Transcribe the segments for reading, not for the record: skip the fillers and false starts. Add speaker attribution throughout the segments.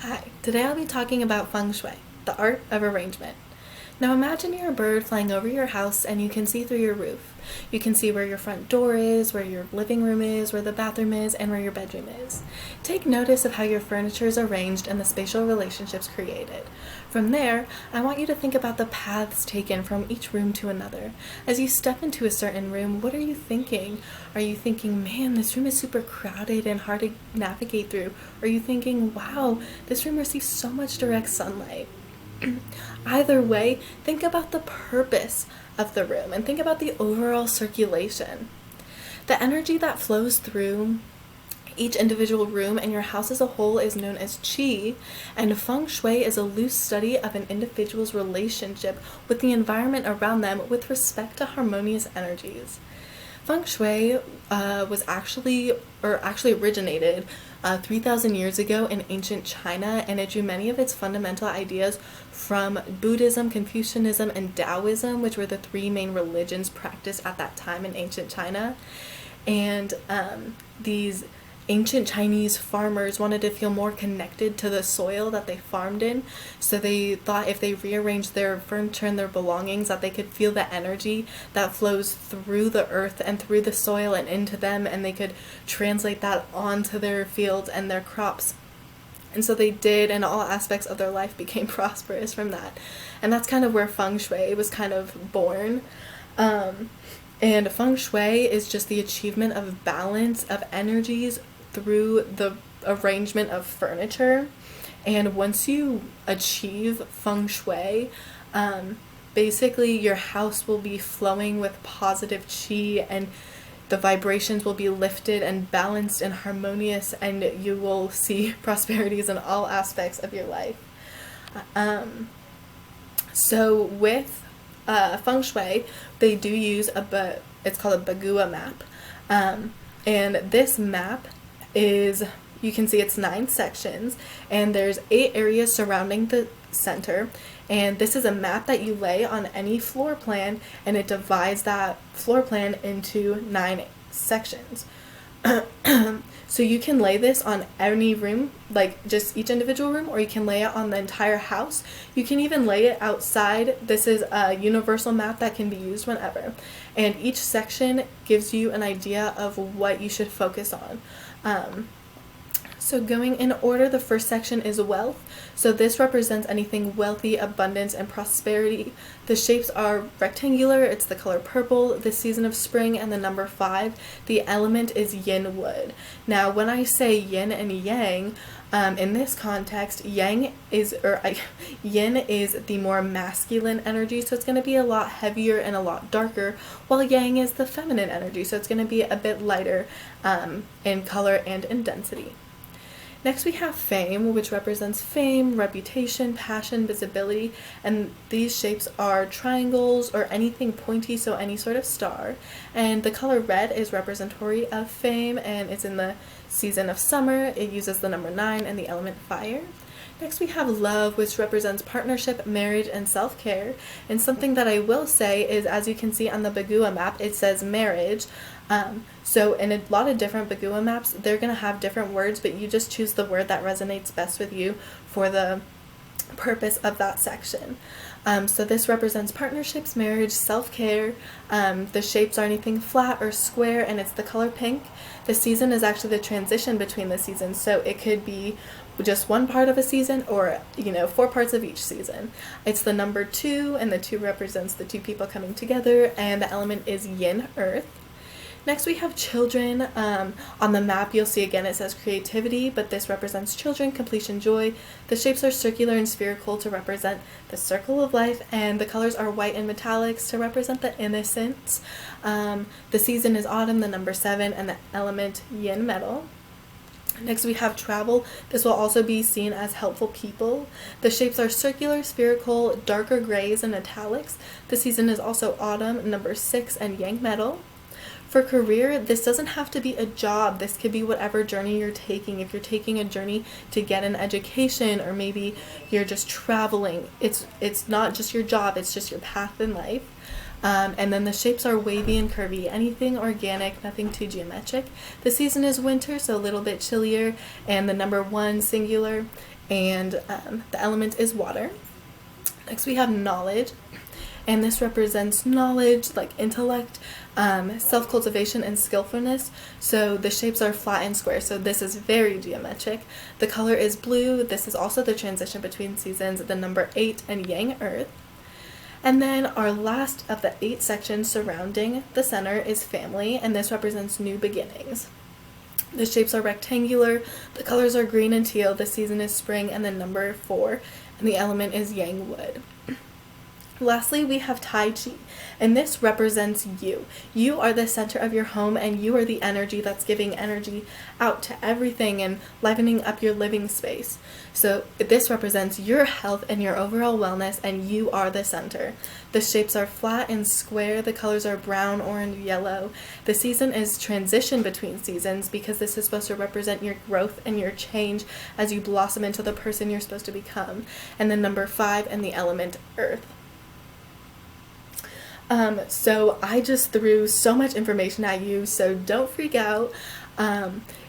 Speaker 1: Hi, today I'll be talking about Feng Shui, the art of arrangement. Now imagine you're a bird flying over your house and you can see through your roof. You can see where your front door is, where your living room is, where the bathroom is, and where your bedroom is. Take notice of how your furniture is arranged and the spatial relationships created. From there, I want you to think about the paths taken from each room to another. As you step into a certain room, what are you thinking? Are you thinking, man, this room is super crowded and hard to navigate through? Or are you thinking, wow, this room receives so much direct sunlight? Either way, think about the purpose of the room and think about the overall circulation. The energy that flows through each individual room and your house as a whole is known as Qi, and Feng Shui is a loose study of an individual's relationship with the environment around them with respect to harmonious energies. Feng Shui actually originated 3,000 years ago in ancient China, and it drew many of its fundamental ideas from Buddhism, Confucianism, and Taoism, which were the three main religions practiced at that time in ancient China. And these ancient Chinese farmers wanted to feel more connected to the soil that they farmed in, so they thought if they rearranged their furniture and their belongings that they could feel the energy that flows through the earth and through the soil and into them, and they could translate that onto their fields and their crops. And so they did, and all aspects of their life became prosperous from that. And that's kind of where Feng Shui was kind of born. And Feng Shui is just the achievement of balance of energies through the arrangement of furniture. And once you achieve Feng Shui, basically your house will be flowing with positive Qi, and the vibrations will be lifted and balanced and harmonious, and you will see prosperities in all aspects of your life. So with Feng Shui, they do use it's called a Bagua map. And this map is, you can see it's 9 sections, and there's 8 areas surrounding the center. And this is a map that you lay on any floor plan, and it divides that floor plan into 9 sections. So you can lay this on any room, like just each individual room, or you can lay it on the entire house. You can even lay it outside. This is a universal map that can be used whenever. And each section gives you an idea of what you should focus on. So going in order, the first section is wealth. So this represents anything wealthy, abundance, and prosperity. The shapes are rectangular, it's the color purple, the season of spring, and the number 5. The element is yin wood. Now when I say yin and yang, in this context, yin is the more masculine energy, so it's going to be a lot heavier and a lot darker, while yang is the feminine energy, so it's going to be a bit lighter in color and in density. Next we have fame, which represents fame, reputation, passion, visibility, and these shapes are triangles or anything pointy, so any sort of star. And the color red is representatory of fame, and it's in the season of summer. It uses the number 9 and the element fire. Next we have love, which represents partnership, marriage, and self-care. And something that I will say is, as you can see on the Bagua map, it says marriage. So in a lot of different Bagua maps, they're going to have different words, but you just choose the word that resonates best with you for the purpose of that section. So this represents partnerships, marriage, self-care. The shapes are anything flat or square, and it's the color pink. The season is actually the transition between the seasons, so it could be just one part of a season, or 4 parts of each season. It's the number 2, and the 2 represents the 2 people coming together, and the element is yin, earth. Next we have children. On the map you'll see again it says creativity, but this represents children, completion, joy. The shapes are circular and spherical to represent the circle of life, and the colors are white and metallics to represent the innocence. The season is autumn, the number 7, and the element yin metal. Next we have travel. This will also be seen as helpful people. The shapes are circular, spherical, darker grays, and metallics. The season is also autumn, number 6, and yang metal. For career, this doesn't have to be a job. This could be whatever journey you're taking. If you're taking a journey to get an education, or maybe you're just traveling, it's not just your job, it's just your path in life. And then the shapes are wavy and curvy, anything organic, nothing too geometric. The season is winter, so a little bit chillier, and the number 1 singular and the element is water. Next we have knowledge, and this represents knowledge, like intellect, self-cultivation, and skillfulness. So the shapes are flat and square, so this is very geometric. The color is blue. This is also the transition between seasons, the number 8, and yang earth. And then our last of the 8 sections surrounding the center is family, and this represents new beginnings. The shapes are rectangular, the colors are green and teal, the season is spring, and the number 4, and the element is yang wood. Lastly, we have Tai Chi, and this represents you. You are the center of your home, and you are the energy that's giving energy out to everything and livening up your living space. So this represents your health and your overall wellness, and you are the center. The shapes are flat and square. The colors are brown, orange, yellow. The season is transition between seasons because this is supposed to represent your growth and your change as you blossom into the person you're supposed to become. And then number 5, and the element earth. So I just threw so much information at you, so don't freak out.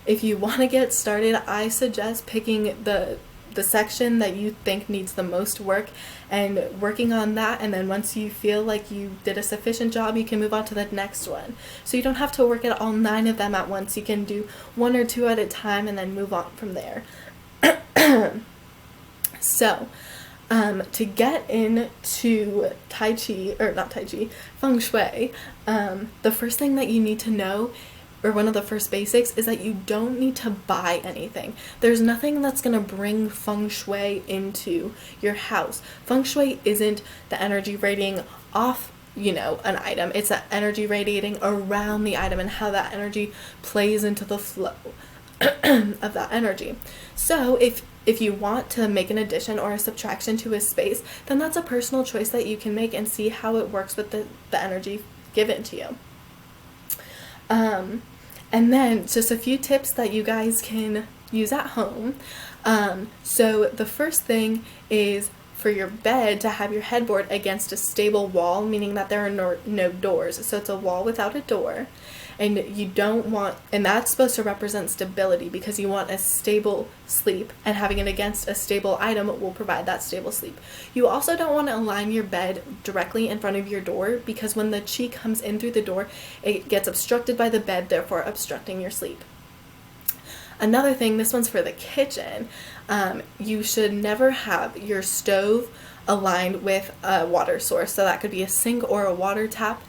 Speaker 1: If you want to get started, I suggest picking the section that you think needs the most work and working on that, and then once you feel like you did a sufficient job, you can move on to the next one. So you don't have to work at all 9 of them at once. You can do 1 or 2 at a time and then move on from there. So to get into Feng Shui, the first thing that you need to know, or one of the first basics, is that you don't need to buy anything. There's nothing that's going to bring Feng Shui into your house. Feng Shui isn't the energy radiating off, an item. It's the energy radiating around the item and how that energy plays into the flow of that energy. So if you want to make an addition or a subtraction to a space, then that's a personal choice that you can make and see how it works with the energy given to you. And then just a few tips that you guys can use at home. So the first thing is for your bed to have your headboard against a stable wall, meaning that there are no doors. So it's a wall without a door. And you don't want, and that's supposed to represent stability because you want a stable sleep, and having it against a stable item will provide that stable sleep. You also don't want to align your bed directly in front of your door because when the chi comes in through the door, it gets obstructed by the bed, therefore obstructing your sleep. Another thing, this one's for the kitchen, you should never have your stove aligned with a water source. So that could be a sink or a water tap.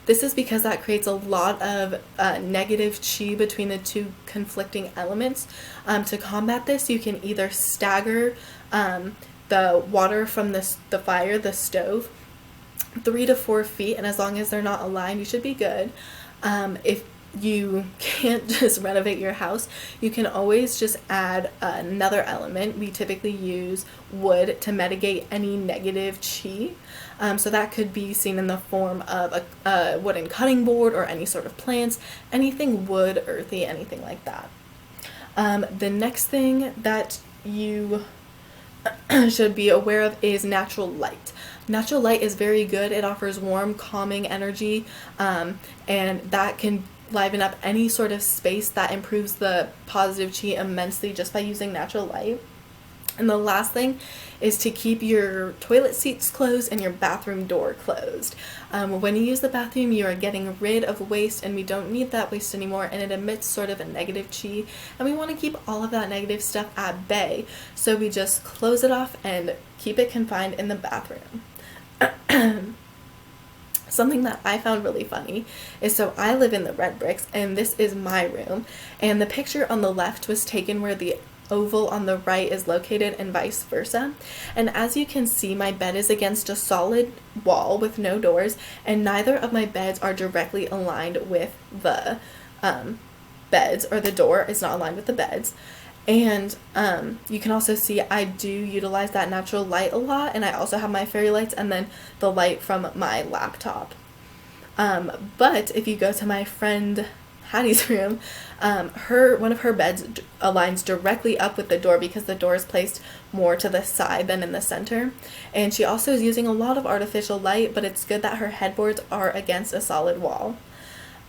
Speaker 1: This is because that creates a lot of negative chi between the two conflicting elements. To combat this, you can either stagger the water from the fire, the stove, 3 to 4 feet, and as long as they're not aligned, you should be good. If you can't just renovate your house, you can always just add another element. We typically use wood to mitigate any negative chi. So that could be seen in the form of a wooden cutting board or any sort of plants, anything wood, earthy, anything like that. The next thing that you should be aware of is natural light. Natural light is very good. It offers warm, calming energy, and that can liven up any sort of space. That improves the positive chi immensely just by using natural light. And the last thing is to keep your toilet seats closed and your bathroom door closed. When you use the bathroom, you are getting rid of waste, and we don't need that waste anymore, and it emits sort of a negative chi, and we want to keep all of that negative stuff at bay. So we just close it off and keep it confined in the bathroom. Something that I found really funny is, so I live in the red bricks, and this is my room, and the picture on the left was taken where the oval on the right is located and vice versa. And as you can see, my bed is against a solid wall with no doors, and neither of my beds are directly aligned with the beds, or the door is not aligned with the beds. And you can also see I do utilize that natural light a lot, and I also have my fairy lights and then the light from my laptop. But if you go to my friend Hattie's room, one of her beds aligns directly up with the door because the door is placed more to the side than in the center. And she also is using a lot of artificial light, but it's good that her headboards are against a solid wall.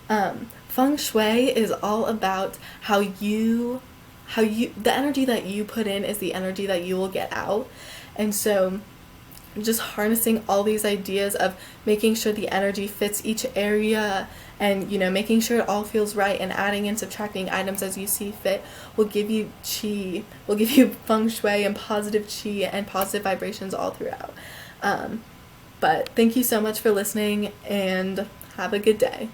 Speaker 1: Feng Shui is all about how you the energy that you put in is the energy that you will get out. And so just harnessing all these ideas of making sure the energy fits each area, and making sure it all feels right, and adding and subtracting items as you see fit will give you chi, will give you feng shui and positive chi and positive vibrations all throughout. But thank you so much for listening, and have a good day.